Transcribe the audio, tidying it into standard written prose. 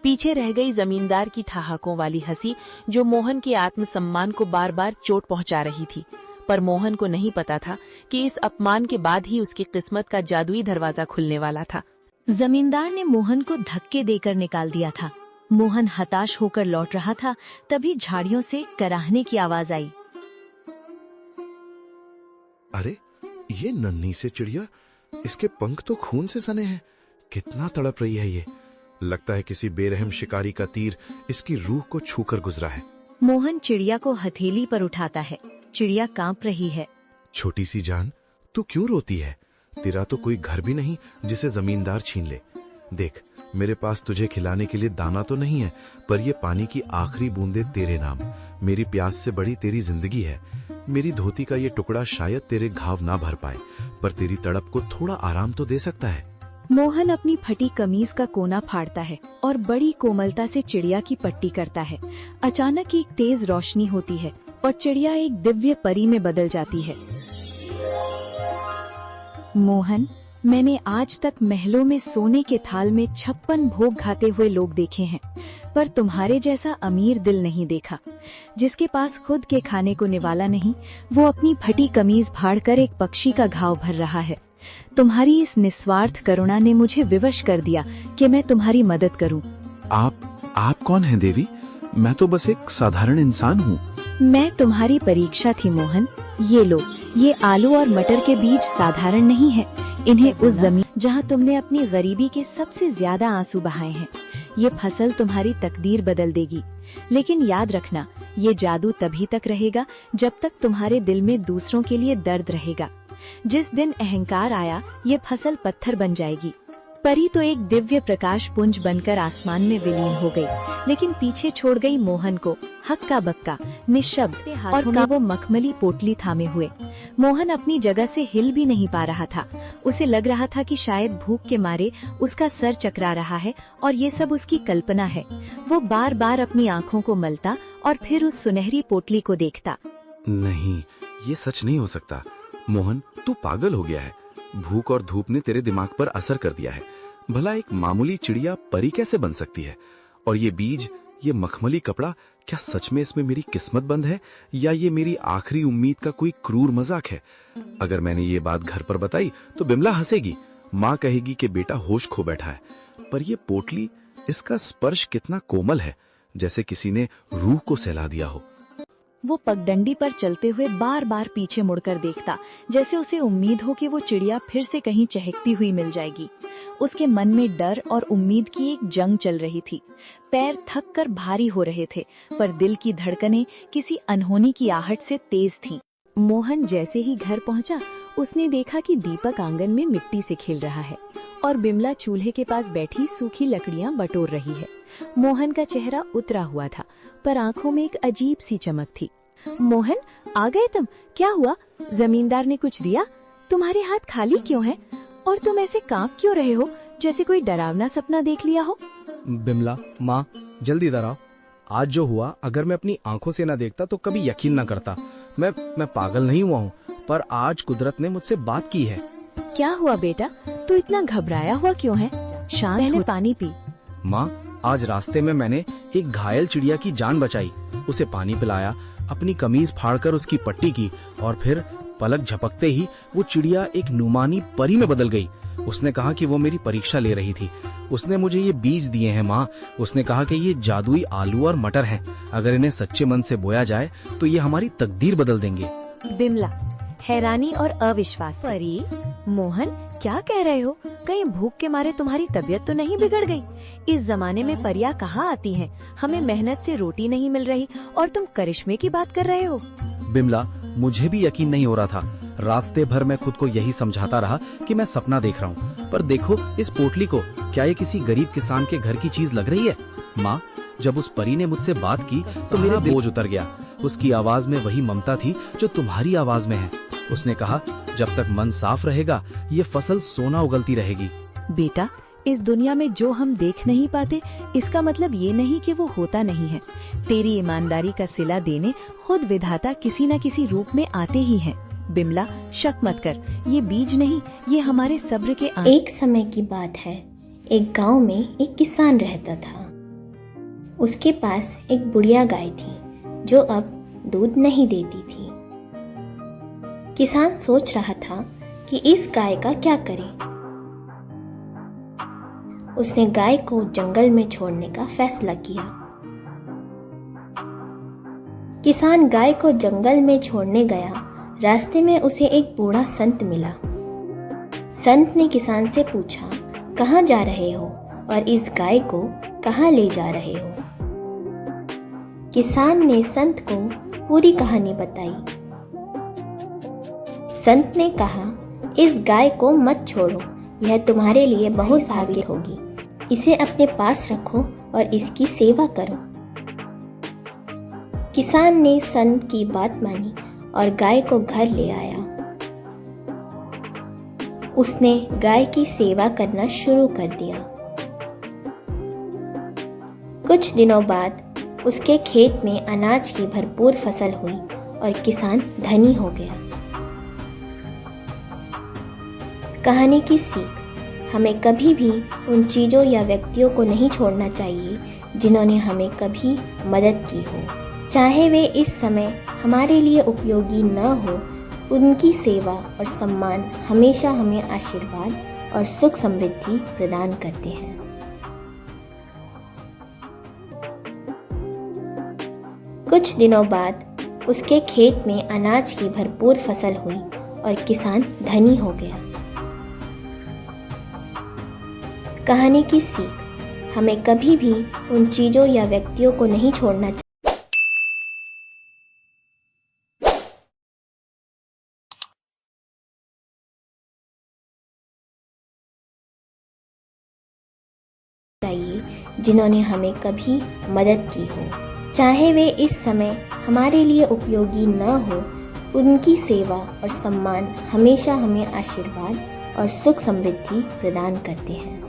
पीछे रह गई जमींदार की ठहाकों वाली हंसी, जो मोहन के आत्मसम्मान को बार बार चोट पहुंचा रही थी। पर मोहन को नहीं पता था कि इस अपमान के बाद ही उसकी किस्मत का जादुई दरवाजा खुलने वाला था। जमींदार ने मोहन को धक्के देकर निकाल दिया था। मोहन हताश होकर लौट रहा था, तभी झाड़ियों से कराहने की आवाज आई। अरे, ये नन्ही से चिड़िया, इसके पंख तो खून से सने हैं। कितना तड़प रही है ये। लगता है किसी बेरहम शिकारी का तीर इसकी रूह को छूकर गुजरा है। मोहन चिड़िया को हथेली पर उठाता है। चिड़िया कांप रही है। छोटी सी जान, तू क्यों रोती है? तेरा तो कोई घर भी नहीं जिसे जमींदार छीन ले। देख, मेरे पास तुझे खिलाने के लिए दाना तो नहीं है, पर ये पानी की आखिरी बूंदे तेरे नाम। मेरी प्यास से बड़ी तेरी जिंदगी है। मेरी धोती का ये टुकड़ा शायद तेरे घाव ना भर पाए, पर तेरी तड़प को थोड़ा आराम तो दे सकता है। मोहन अपनी फटी कमीज का कोना फाड़ता है और बड़ी कोमलता से चिड़िया की पट्टी करता है। अचानक एक तेज रोशनी होती है और चिड़िया एक दिव्य परी में बदल जाती है। मोहन, मैंने आज तक महलों में सोने के थाल में 56 भोग खाते हुए लोग देखे हैं, पर तुम्हारे जैसा अमीर दिल नहीं देखा। जिसके पास खुद के खाने को निवाला नहीं, वो अपनी फटी कमीज फाड़कर एक पक्षी का घाव भर रहा है। तुम्हारी इस निस्वार्थ करुणा ने मुझे विवश कर दिया कि मैं तुम्हारी मदद करूं। आप कौन हैं देवी? मैं तो बस एक साधारण इंसान हूँ। मैं तुम्हारी परीक्षा थी मोहन। ये लो, ये आलू और मटर के बीज साधारण नहीं है। इन्हें उस जमीन जहाँ तुमने अपनी गरीबी के सबसे ज्यादा आंसू बहाए हैं। ये फसल तुम्हारी तकदीर बदल देगी। लेकिन याद रखना, ये जादू तभी तक रहेगा जब तक तुम्हारे दिल में दूसरों के लिए दर्द रहेगा। जिस दिन अहंकार आया, ये फसल पत्थर बन जाएगी। परी तो एक दिव्य प्रकाश पुंज बनकर आसमान में विलीन हो गई, लेकिन पीछे छोड़ गई मोहन को हक्का बक्का, निशब्द हाथों में वो मखमली पोटली थामे हुए। मोहन अपनी जगह से हिल भी नहीं पा रहा था। उसे लग रहा था कि शायद भूख के मारे उसका सर चकरा रहा है और ये सब उसकी कल्पना है। वो बार बार अपनी आँखों को मलता और फिर उस सुनहरी पोटली को देखता। नहीं, ये सच नहीं हो सकता। मोहन, तू पागल हो गया है। भूख और धूप ने तेरे दिमाग पर असर कर दिया है। भला एक मामूली चिड़िया परी कैसे बन सकती है? और ये बीज, ये मखमली कपड़ा, क्या सच में इसमें मेरी किस्मत बंद है, या ये मेरी आखिरी उम्मीद का कोई क्रूर मजाक है? अगर मैंने ये बात घर पर बताई तो बिमला हंसेगी। माँ कहेगी कि बेटा होश खो बैठा है। पर ये पोटली, इसका स्पर्श कितना कोमल है, जैसे किसी ने रूह को सहला दिया हो। वो पगडंडी पर चलते हुए बार बार पीछे मुड़कर देखता, जैसे उसे उम्मीद हो कि वो चिड़िया फिर से कहीं चहकती हुई मिल जाएगी। उसके मन में डर और उम्मीद की एक जंग चल रही थी। पैर थक कर भारी हो रहे थे, पर दिल की धड़कनें किसी अनहोनी की आहट से तेज थीं। मोहन जैसे ही घर पहुंचा, उसने देखा कि दीपक आंगन में मिट्टी से खेल रहा है और बिमला चूल्हे के पास बैठी सूखी लकड़ियां बटोर रही है। मोहन का चेहरा उतरा हुआ था, पर आंखों में एक अजीब सी चमक थी। मोहन, आ गए तुम? क्या हुआ? जमींदार ने कुछ दिया? तुम्हारे हाथ खाली क्यों हैं? और तुम ऐसे कांप क्यों रहे हो, जैसे कोई डरावना सपना देख लिया हो? बिमला, माँ, जल्दी इधर आओ। आज जो हुआ, अगर मैं अपनी आंखों से न देखता तो कभी यकीन न करता। मैं पागल नहीं हुआ हूँ, पर आज कुदरत ने मुझसे बात की है। क्या हुआ बेटा? तू इतना घबराया हुआ क्यों है? शांत पहले पानी पी। माँ, आज रास्ते में मैंने एक घायल चिड़िया की जान बचाई। उसे पानी पिलाया, अपनी कमीज फाड़कर उसकी पट्टी की, और फिर पलक झपकते ही वो चिड़िया एक नुमानी परी में बदल गई। उसने कहा कि वो मेरी परीक्षा ले रही थी। उसने मुझे ये बीज दिए हैं माँ। उसने कहा कि ये जादुई आलू और मटर हैं। अगर इन्हें सच्चे मन से बोया जाए तो ये हमारी तकदीर बदल देंगे। बिमला, हैरानी और अविश्वास। परी? मोहन, क्या कह रहे हो? कहीं भूख के मारे तुम्हारी तबीयत तो नहीं बिगड़ गई? इस जमाने में परियां कहाँ आती हैं? हमें मेहनत से रोटी नहीं मिल रही और तुम करिश्मे की बात कर रहे हो? बिमला, मुझे भी यकीन नहीं हो रहा था। रास्ते भर मैं खुद को यही समझाता रहा कि मैं सपना देख रहा हूँ। पर देखो इस पोटली को, क्या ये किसी गरीब किसान के घर की चीज लग रही है? माँ, जब उस परी ने मुझसे बात की तो मेरा बोझ उतर गया। उसकी आवाज में वही ममता थी जो तुम्हारी आवाज में है। उसने कहा, जब तक मन साफ रहेगा ये फसल सोना उगलती रहेगी। बेटा, इस दुनिया में जो हम देख नहीं पाते, इसका मतलब ये नहीं कि वो होता नहीं है। तेरी ईमानदारी का सिला देने खुद विधाता किसी न किसी रूप में आते ही हैं। बिमला, शक मत कर, ये बीज नहीं, ये हमारे सब्र के एक समय की बात है। एक गांव में एक किसान रहता था। उसके पास एक बुढ़िया गाय थी जो अब दूध नहीं देती थी। किसान सोच रहा था कि इस गाय का क्या करे। उसने गाय को जंगल में छोड़ने का फैसला किया। किसान गाय को जंगल में छोड़ने गया। रास्ते में उसे एक बूढ़ा संत मिला। संत ने किसान से पूछा, कहाँ जा रहे हो और इस गाय को कहाँ ले जा रहे हो? किसान ने संत को पूरी कहानी बताई। संत ने कहा, इस गाय को मत छोड़ो, यह तुम्हारे लिए बहुत भाग्य होगी। इसे अपने पास रखो और इसकी सेवा करो। किसान ने संत की बात मानी और गाय को घर ले आया। उसने गाय की सेवा करना शुरू कर दिया। कुछ दिनों बाद उसके खेत में अनाज की भरपूर फसल हुई और किसान धनी हो गया। कहानी की सीख, हमें कभी भी उन चीज़ों या व्यक्तियों को नहीं छोड़ना चाहिए जिन्होंने हमें कभी मदद की हो, चाहे वे इस समय हमारे लिए उपयोगी न हो। उनकी सेवा और सम्मान हमेशा हमें आशीर्वाद और सुख समृद्धि प्रदान करते हैं। कुछ दिनों बाद उसके खेत में अनाज की भरपूर फसल हुई और किसान धनी हो गया। कहानी की सीख, हमें कभी भी उन चीज़ों या व्यक्तियों को नहीं छोड़ना चाहिए जिन्होंने हमें कभी मदद की हो, चाहे वे इस समय हमारे लिए उपयोगी न हो। उनकी सेवा और सम्मान हमेशा हमें आशीर्वाद और सुख समृद्धि प्रदान करते हैं।